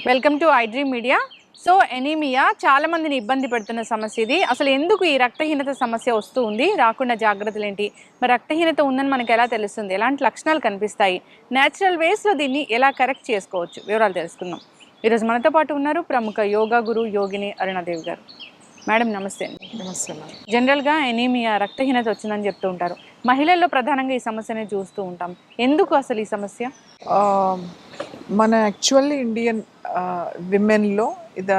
Welcome to iDream media. So anaemia చాలా మందిని ఇబ్బంది పెడుతున్న సమస్య ఇది. అసలు ఎందుకు ఈ రక్తహీనత సమస్య వస్తూ ఉంది, రాకుండా జాగ్రత్తలు ఏంటి, మరి రక్తహీనత ఉందని మనకు ఎలా తెలుస్తుంది, ఎలాంటి లక్షణాలు కనిపిస్తాయి, న్యాచురల్ వేస్లో దీన్ని ఎలా కరెక్ట్ చేసుకోవచ్చు, వివరాలు తెలుసుకుందాం. ఈరోజు మనతో పాటు ఉన్నారు ప్రముఖ యోగా గురు యోగిని అరుణాదేవి గారు. మేడం నమస్తే అండి. నమస్తే మేడం. జనరల్గా ఎనీమియా రక్తహీనత వచ్చిందని చెప్తూ ఉంటారు. మహిళల్లో ప్రధానంగా ఈ సమస్యని చూస్తూ ఉంటాం. ఎందుకు అసలు ఈ సమస్య? మన యాక్చువల్లీ ఇండియన్ విమెన్లో ఇది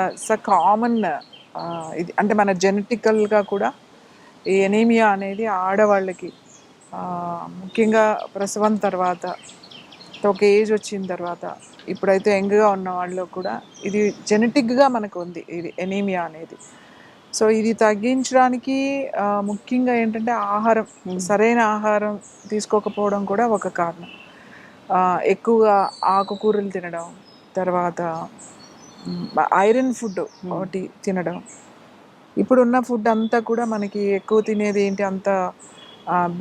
కామన్ ఇది, అంటే మన జెనెటికల్గా కూడా ఈ ఎనీమియా అనేది ఆడవాళ్ళకి ముఖ్యంగా ప్రసవం తర్వాత ఒక ఏజ్ వచ్చిన తర్వాత ఇప్పుడైతే యంగ్గా ఉన్న వాళ్ళు కూడా ఇది జెనెటిక్గా మనకు ఉంది, ఇది ఎనీమియా అనేది. సో ఇది తగ్గించడానికి ముఖ్యంగా ఏంటంటే ఆహారం, సరైన ఆహారం తీసుకోకపోవడం కూడా ఒక కారణం. ఎక్కువగా ఆకుకూరలు తినడం, తర్వాత ఐరన్ ఫుడ్ ఒకటి తినడం. ఇప్పుడున్న ఫుడ్ అంతా కూడా మనకి ఎక్కువ తినేది ఏంటి, అంత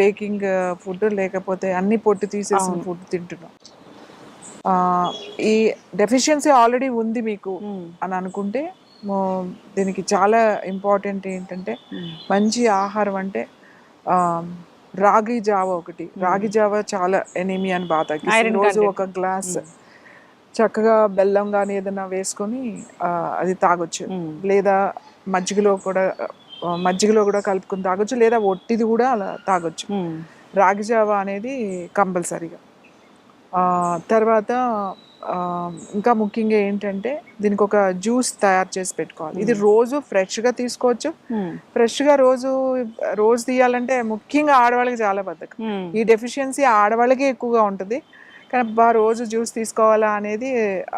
బేకింగ్ ఫుడ్, లేకపోతే అన్ని పొట్టు తీసేసిన ఫుడ్ తింటున్నాం. ఈ డెఫిషియన్సీ ఆల్రెడీ ఉంది మీకు అని అనుకుంటే దీనికి చాలా ఇంపార్టెంట్ ఏంటంటే మంచి ఆహారం. అంటే రాగి జావ ఒకటి, రాగి జావ చాలా ఎనీమియాని బాగా తగ్గిస్తుంది. రోజు ఒక గ్లాస్ చక్కగా బెల్లం కానీ ఏదైనా వేసుకొని అది తాగొచ్చు, లేదా మజ్జిగలో కూడా కలుపుకొని తాగొచ్చు, లేదా ఒట్టిది కూడా అలా తాగొచ్చు. రాగి జావ అనేది కంపల్సరీగా. తర్వాత ఇంకా ముఖ్యంగా ఏంటంటే దీనికి ఒక జ్యూస్ తయారు చేసి పెట్టుకోవాలి. ఇది రోజు ఫ్రెష్గా తీసుకోవచ్చు. ఫ్రెష్గా రోజు తీయాలంటే ముఖ్యంగా ఆడవాళ్ళకి చాలా బద్ధకం. ఈ డెఫిషియన్సీ ఆడవాళ్ళకి ఎక్కువగా ఉంటుంది, కానీ రోజు జ్యూస్ తీసుకోవాలా అనేది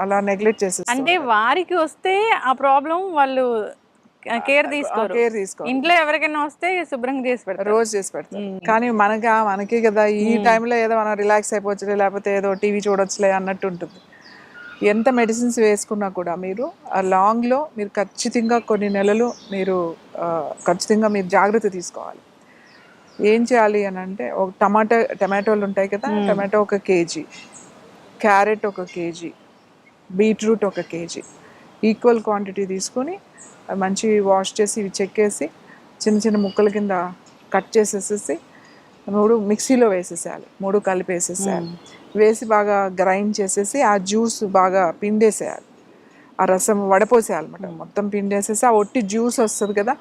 అలా నెగ్లెక్ట్ చేసేస్తారు. అంటే వారికి వస్తే ఆ ప్రాబ్లం వాళ్ళు కేర్ తీసుకోరు. ఇంట్లో ఎవరికైనా వస్తే శుభ్రంగా చేసి పెడతారు, రోజు చేసి పెడతారు. కానీ మనకే కదా ఈ టైంలో ఏదో మనం రిలాక్స్ అయిపోవచ్చులే, లేకపోతే ఏదో టీవీ చూడొచ్చులే అన్నట్టు ఉంటుంది. ఎంత మెడిసిన్స్ వేసుకున్నా కూడా మీరు ఆ లాంగ్లో మీరు ఖచ్చితంగా కొన్ని నెలలు మీరు ఖచ్చితంగా మీరు జాగ్రత్త తీసుకోవాలి. ఏం చేయాలి అని అంటే, ఒక టమాటోలు ఉంటాయి కదా, tomato 1 kg, carrot 1 kg, beetroot 1 kg, equal quantity తీసుకొని మంచి వాష్ చేసి ఇవి చెక్కేసి చిన్న చిన్న ముక్కల కింద కట్ చేసేసేసి 3 మిక్సీలో వేసేసేయాలి, 3 కలిపి వేసేసేయాలి. వేసి బాగా గ్రైండ్ చేసేసి ఆ జ్యూస్ బాగా పిండేసేయాలి, ఆ రసం వడపోసేయాలన్నమాట. మొత్తం పిండేసేసి ఆ ఒట్టి జ్యూస్ వస్తుంది కదా,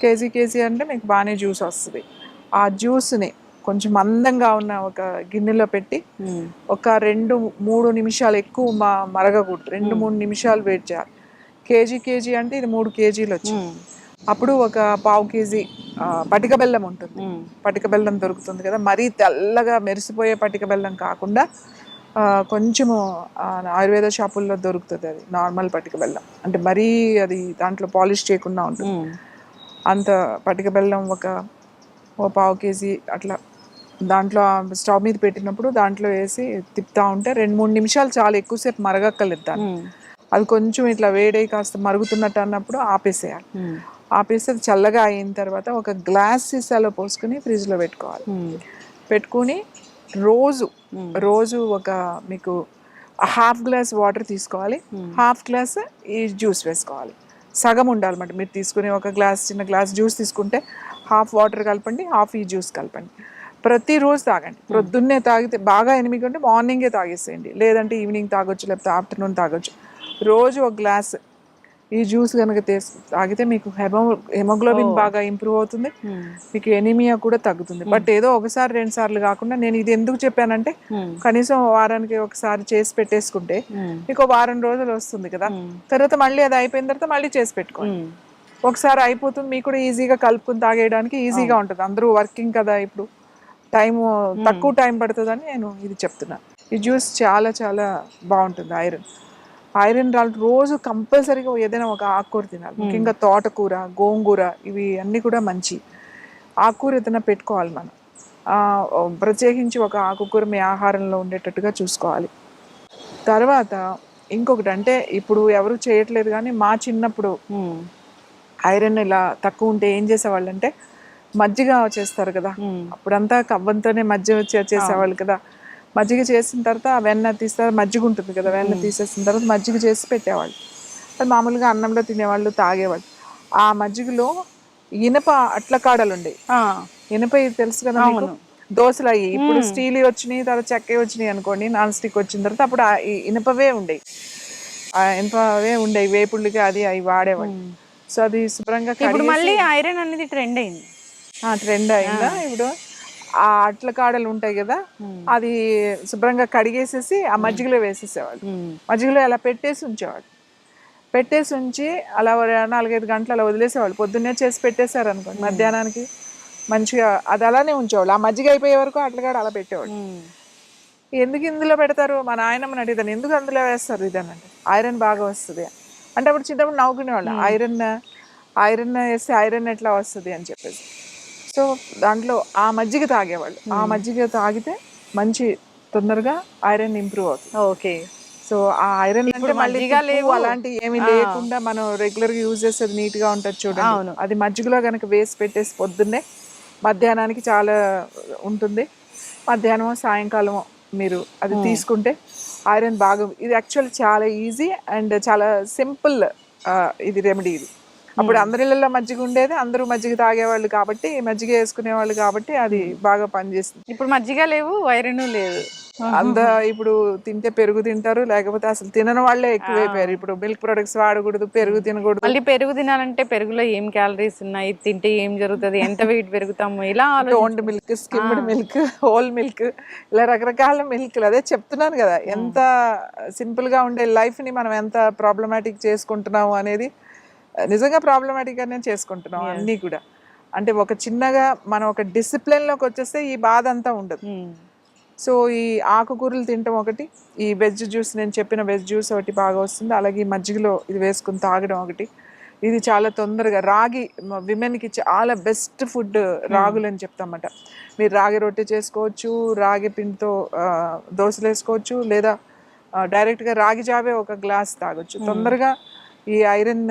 కేజీ అంటే మీకు బాగానే జ్యూస్ వస్తుంది. ఆ జ్యూస్ని కొంచెం మందంగా ఉన్న ఒక గిన్నెలో పెట్టి ఒక 2-3 నిమిషాలు, ఎక్కువ మరగకూడదు, 2-3 నిమిషాలు వెయిట్ చేయాలి. కేజీ అంటే ఇది 3 kgలు వచ్చింది. అప్పుడు ఒక 1/2 kg పటిక బెల్లం ఉంటుంది, పటిక బెల్లం దొరుకుతుంది కదా, మరీ తెల్లగా మెరిసిపోయే పటిక బెల్లం కాకుండా కొంచెము ఆయుర్వేద షాపుల్లో దొరుకుతుంది, అది నార్మల్ పటిక బెల్లం, అంటే మరీ అది దాంట్లో పాలిష్ చేయకుండా ఉంటుంది. అంత పటిక బెల్లం ఒక 1/2 kg అట్లా దాంట్లో స్టవ్ మీద పెట్టినప్పుడు దాంట్లో వేసి తిప్పుతూ ఉంటే 2-3 నిమిషాలు చాలా, ఎక్కువసేపు మరగక్కర్లేదు దాన్ని. అది కొంచెం ఇట్లా వేడై కాస్త మరుగుతున్నట్టు అన్నప్పుడు ఆపేసేయాలి. ఆపేసి అది చల్లగా అయిన తర్వాత ఒక గ్లాస్ సీసాలో పోసుకుని ఫ్రిడ్జ్లో పెట్టుకోవాలి. పెట్టుకుని రోజు ఒక మీకు 1/2 గ్లాస్ వాటర్ తీసుకోవాలి, 1/2 గ్లాస్ ఈ జ్యూస్ వేసుకోవాలి. సగం ఉండాలన్నమాట. మీరు తీసుకుని ఒక చిన్న గ్లాస్ జ్యూస్ తీసుకుంటే 1/2 వాటర్ కలపండి, 1/2 ఈ జ్యూస్ కలపండి. ప్రతిరోజు తాగండి. ప్రొద్దున్నే తాగితే బాగా ఎనిమిది ఉంటే మార్నింగే తాగేసేయండి, లేదంటే ఈవినింగ్ తాగొచ్చు, లేకపోతే ఆఫ్టర్నూన్ తాగొచ్చు. రోజు ఒక గ్లాస్ ఈ జ్యూస్ కనుక తాగితే మీకు హెమోగ్లోబిన్ బాగా ఇంప్రూవ్ అవుతుంది, మీకు ఎనీమియా కూడా తగ్గుతుంది. బట్ ఏదో 1-2 సార్లు కాకుండా, నేను ఇది ఎందుకు చెప్పానంటే కనీసం వారానికి ఒకసారి చేసి పెట్టేసుకుంటే మీకు 1 వారం రోజులు వస్తుంది కదా, తర్వాత మళ్ళీ అది అయిపోయిన తర్వాత మళ్ళీ చేసి పెట్టుకోండి. ఒకసారి అయిపోతుంది, మీకు కూడా ఈజీగా కలుపుకుని తాగేయడానికి ఈజీగా ఉంటుంది. అందరూ వర్కింగ్ కదా, ఇప్పుడు తక్కువ టైం పడుతుందని నేను ఇది చెప్తున్నాను. ఈ జ్యూస్ చాలా చాలా బాగుంటుంది. ఐరన్ రోజు కంపల్సరీగా ఏదైనా ఒక ఆకుకూర తినాలి, ముఖ్యంగా తోటకూర, గోంగూర, ఇవి అన్నీ కూడా మంచి. ఆకుకూర ఏదైనా పెట్టుకోవాలి మనం, ప్రత్యేకించి ఒక ఆకుకూర మీ ఆహారంలో ఉండేటట్టుగా చూసుకోవాలి. తర్వాత ఇంకొకటి, అంటే ఇప్పుడు ఎవరు చేయట్లేదు కానీ మా చిన్నప్పుడు ఐరన్ ఇలా తక్కువ ఉంటే ఏం చేసేవాళ్ళు అంటే మజ్జిగ చేస్తారు కదా, అప్పుడంతా కవ్వంతోనే మజ్జిగ చేసేవాళ్ళు కదా, మజ్జిగ చేసిన తర్వాత ఆ వెన్న తీస్తారు, మజ్జిగ ఉంటుంది కదా, వెన్న తీసేసిన తర్వాత మజ్జిగ చేసి పెట్టేవాళ్ళు. అది మామూలుగా అన్నంలో తినేవాళ్ళు, తాగేవాళ్ళు. ఆ మజ్జిగలో ఇనప అట్ల కాడలు ఉండేవి. ఆ, ఇనప ఇది తెలుసు కదా మీకు, అవును. దోశలు అయ్యి ఇప్పుడు స్టీల్ వచ్చినాయి, తర్వాత చెక్క వచ్చినాయి అనుకోండి, నాన్ స్టిక్ వచ్చిన తర్వాత అప్పుడు ఆ ఇనపవే ఉండేవి. ఆ ఇనపవే ఉండేవి, వేపుళ్ళకి అది అవి వాడేవాళ్ళు. సో అది శుభ్రంగా ఇప్పుడు కడిగేసి మళ్ళీ ఐరన్ అనేది ట్రెండ్ అయింది. ట్రెండ్ అయిందా ఇప్పుడు. ఆ అట్ల కాడలు ఉంటాయి కదా, అది శుభ్రంగా కడిగేసేసి ఆ మజ్జిగలో వేసేసేవాళ్ళు. మజ్జిగలో అలా పెట్టేసి ఉంచేవాళ్ళు. పెట్టేసి ఉంచి అలా 4-5 గంటలు అలా వదిలేసేవాళ్ళు. పొద్దున్నే చేసి పెట్టేశారు అనుకోండి, మధ్యాహ్నానికి మంచిగా అది అలానే ఉంచేవాళ్ళు. ఆ మజ్జిగ అయిపోయే వరకు అట్లకాడ అలా పెట్టేవాళ్ళు. ఎందుకు ఇందులో పెడతారు, మా నాయనమ్మని అడిగిదాను, ఎందుకు అందులో వేస్తారు ఇదనంటే ఐరన్ బాగా వస్తుంది అంటే. అప్పుడు చిన్నప్పుడు నవ్వుకునేవాళ్ళు, ఐరన్ వేస్తే ఐరన్ ఎట్లా వస్తుంది అని చెప్పేసి. సో దాంట్లో ఆ మజ్జిగ తాగేవాళ్ళు. ఆ మజ్జిగ తాగితే మంచి తొందరగా ఐరన్ ఇంప్రూవ్ అవుతుంది. ఓకే. సో ఆ ఐరన్ అంటే మళ్ళీ మజ్జిగ లేవు, అలాంటి ఏమీ లేకుండా మనం రెగ్యులర్గా యూజ్ చేసేది నీట్గా ఉంటుంది చూడండి. అవును. అది మజ్జిగలో కనుక వేసి పెట్టేసి పొద్దున్నే మధ్యాహ్నానికి చాలా ఉంటుంది. మధ్యాహ్నం సాయంకాలం మీరు అది తీసుకుంటే ఐరన్ బాగా, ఇది యాక్చువల్ చాలా ఈజీ అండ్ చాలా సింపుల్ ఇది రెమెడీ ఇది. అప్పుడు అందరిళ్ళల్లో మజ్జిగ ఉండేది, అందరూ మజ్జిగ తాగేవాళ్ళు కాబట్టి, మజ్జిగ వేసుకునేవాళ్ళు కాబట్టి అది బాగా పనిచేస్తుంది. ఇప్పుడు మజ్జిగ లేవు, ఐరన్ లేదు. ఇప్పుడు తింటే పెరుగు తింటారు, లేకపోతే అసలు తినని వాళ్ళే ఎక్కువైపోయారు. ఇప్పుడు మిల్క్ ప్రొడక్ట్స్ వాడకూడదు, పెరుగు తినకూడదు. మళ్ళీ పెరుగు తినాలంటే పెరుగులో ఏం క్యాలరీస్ ఉన్నాయి, తింటే ఏం జరుగుతుంది, ఎంత వెయిట్ పెరుగుతాము, ఇలా toned milk, skimmed milk, whole milk, ఇలా రకరకాల మిల్క్లు. అదే చెప్తున్నాను కదా, ఎంత సింపుల్ గా ఉండే లైఫ్ ని మనం ఎంత ప్రాబ్లమాటిక్ చేసుకుంటున్నాము అనేది. నిజంగా ప్రాబ్లమాటిక్ గానే చేసుకుంటున్నాం అన్నీ కూడా. అంటే ఒక చిన్నగా మనం ఒక డిసిప్లిన్ లోకి వచ్చేస్తే ఈ బాధ అంతా ఉండదు. సో ఈ ఆకుకూరలు తినటం ఒకటి, ఈ వెజ్ జ్యూస్, నేను చెప్పిన వెజ్ జ్యూస్ ఒకటి బాగా వస్తుంది. అలాగే ఈ మజ్జిగలో ఇది వేసుకుని తాగడం ఒకటి. ఇది చాలా తొందరగా, రాగి విమెన్కి చాలా బెస్ట్ ఫుడ్ రాగులు అని చెప్తామన్నమాట. మీరు రాగి రొట్టె చేసుకోవచ్చు, రాగి పిండితో దోశలు వేసుకోవచ్చు, లేదా డైరెక్ట్గా రాగి జావే ఒక గ్లాస్ తాగొచ్చు. తొందరగా ఈ ఐరన్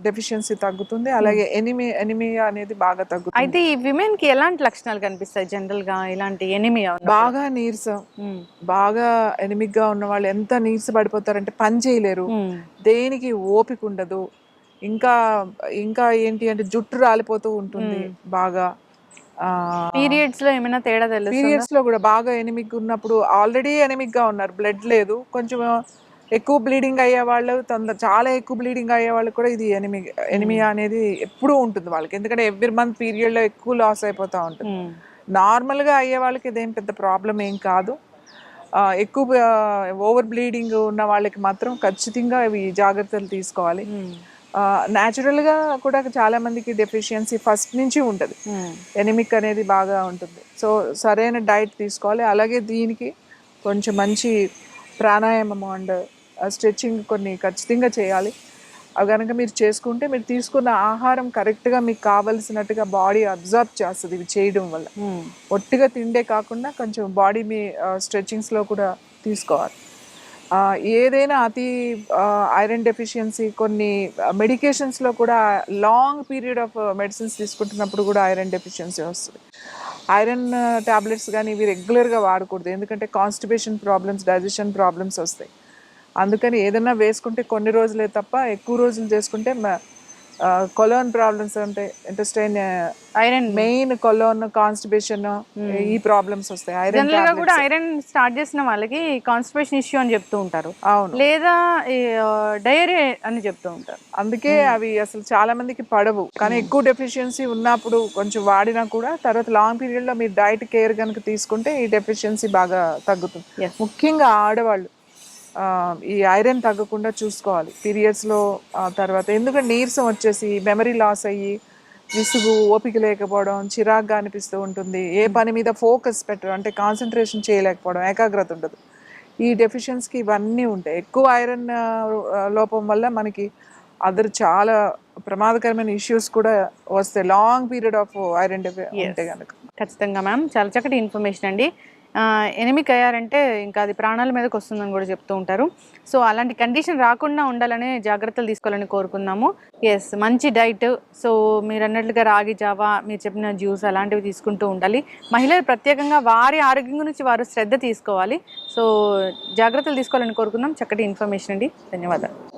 డెఫిషియన్సీ తగ్గుతుంది. అలాగే ఎనిమియా అనేది బాగా తగ్గుతుంది. అయితే ఈ విమెన్ కి ఎలాంటి లక్షణాలు కనిపిస్తాయి జనరల్ గా ఇలాంటి ఎనిమియా? బాగా నీరసం, బాగా ఎనిమిక్ గా ఉన్న వాళ్ళు ఎంత నీరస పడిపోతారంటే పని చేయలేరు, దేనికి ఓపిక ఉండదు. ఇంకా ఇంకా ఏంటి అంటే జుట్టు రాలిపోతూ ఉంటుంది బాగా. పీరియడ్స్ లో ఏమైనా తేడా తెలుస్తుందా? పీరియడ్స్ లో కూడా బాగా ఎనిమిక్ ఉన్నప్పుడు, ఆల్రెడీ ఎనిమిక్ గా ఉన్నారు, బ్లడ్ లేదు, కొంచెం ఎక్కువ బ్లీడింగ్ అయ్యే వాళ్ళు, చాలా ఎక్కువ బ్లీడింగ్ అయ్యే వాళ్ళు కూడా ఇది ఎనిమియా అనేది ఎప్పుడూ ఉంటుంది వాళ్ళకి. ఎందుకంటే ఎవ్రీ మంత్ పీరియడ్ లో ఎక్కువ లాస్ అయిపోతూ ఉంటుంది. నార్మల్గా అయ్యే వాళ్ళకి ఇదేం పెద్ద ప్రాబ్లం ఏం కాదు. ఎక్కువ ఓవర్ బ్లీడింగ్ ఉన్న వాళ్ళకి మాత్రం ఖచ్చితంగా ఇవి జాగ్రత్తలు తీసుకోవాలి. న్యాచురల్గా కూడా చాలా మందికి డెఫిషియన్సీ ఫస్ట్ నుంచి ఉంటుంది, ఎనిమిక్ అనేది బాగా ఉంటుంది. సో సరైన డైట్ తీసుకోవాలి. అలాగే దీనికి కొంచెం మంచి ప్రాణాయామం అండ్ స్ట్రెచ్చింగ్ కొన్ని ఖచ్చితంగా చేయాలి. అవి కనుక మీరు చేసుకుంటే, మీరు తీసుకున్న ఆహారం కరెక్ట్గా మీకు కావలసినట్టుగా బాడీ అబ్జర్వ్ చేస్తుంది ఇవి చేయడం వల్ల. ఒట్టిగా తిండే కాకుండా కొంచెం బాడీ మీ స్ట్రెచ్చింగ్స్లో కూడా తీసుకోవాలి. ఏదైనా అతి ఐరన్ డెఫిషియన్సీ, కొన్ని మెడికేషన్స్లో కూడా లాంగ్ పీరియడ్ ఆఫ్ మెడిసిన్స్ తీసుకుంటున్నప్పుడు కూడా ఐరన్ డెఫిషియన్సీ వస్తుంది. ఐరన్ టాబ్లెట్స్ కానీ ఇవి రెగ్యులర్గా వాడకూడదు, ఎందుకంటే కాన్స్టిపేషన్ ప్రాబ్లమ్స్, డైజెషన్ ప్రాబ్లమ్స్ వస్తాయి. అందుకని ఏదైనా వేసుకుంటే కొన్ని రోజులే తప్ప ఎక్కువ రోజులు చేసుకుంటే కొలోన్ ప్రాబ్లమ్స్ అంటే intestine, iron main colon, constipation, ఈ ప్రాబ్లమ్స్ వస్తాయి. జనరల్ గా కూడా ఐరన్ స్టార్ట్ చేసిన వాళ్ళకి కాన్స్టిపేషన్ ఇష్యూ అని చెప్తూ ఉంటారు, అవును, లేదా డయేరియా అని చెప్తూ ఉంటారు. అందుకే అవి అసలు చాలా మందికి పడవు. కానీ ఎక్కువ డెఫిషియన్సీ ఉన్నప్పుడు కొంచెం వాడినా కూడా తర్వాత లాంగ్ పీరియడ్ లో మీరు డైట్ కేర్ కనుక తీసుకుంటే ఈ డెఫిషియన్సీ బాగా తగ్గుతుంది. ముఖ్యంగా ఆడవాళ్ళు ఈ ఐరన్ తగ్గకుండా చూసుకోవాలి పీరియడ్స్లో. తర్వాత ఎందుకంటే నీరసం వచ్చేసి మెమరీ లాస్ అయ్యి, విసుగు, ఓపిక లేకపోవడం, చిరాగ్గా అనిపిస్తూ ఉంటుంది, ఏ పని మీద ఫోకస్ పెట్టడం అంటే కాన్సన్ట్రేషన్ చేయలేకపోవడం, ఏకాగ్రత ఉండదు. ఈ డెఫిషియన్సీకి ఇవన్నీ ఉంటాయి. ఎక్కువ ఐరన్ లోపం వల్ల మనకి చాలా ప్రమాదకరమైన ఇష్యూస్ కూడా వస్తాయి లాంగ్ పీరియడ్ ఆఫ్ ఐరన్ ఉంటే కనుక. ఖచ్చితంగా మ్యామ్, చాలా చక్కటి ఇన్ఫర్మేషన్ అండి. ఎనిమిక్ అయ్యారంటే ఇంకా అది ప్రాణాల మీదకి వస్తుందని కూడా చెప్తూ ఉంటారు. సో అలాంటి కండిషన్ రాకుండా ఉండాలనే జాగ్రత్తలు తీసుకోవాలని కోరుకుందాము. ఎస్, మంచి డైట్. సో మీరు అన్నట్లుగా రాగి జావా, మీరు చెప్పిన జ్యూస్ అలాంటివి తీసుకుంటూ ఉండాలి. మహిళలు ప్రత్యేకంగా వారి ఆరోగ్యం గురించి వారు శ్రద్ధ తీసుకోవాలి. సో జాగ్రత్తలు తీసుకోవాలని కోరుకుందాం. చక్కటి ఇన్ఫర్మేషన్ అండి, ధన్యవాదాలు.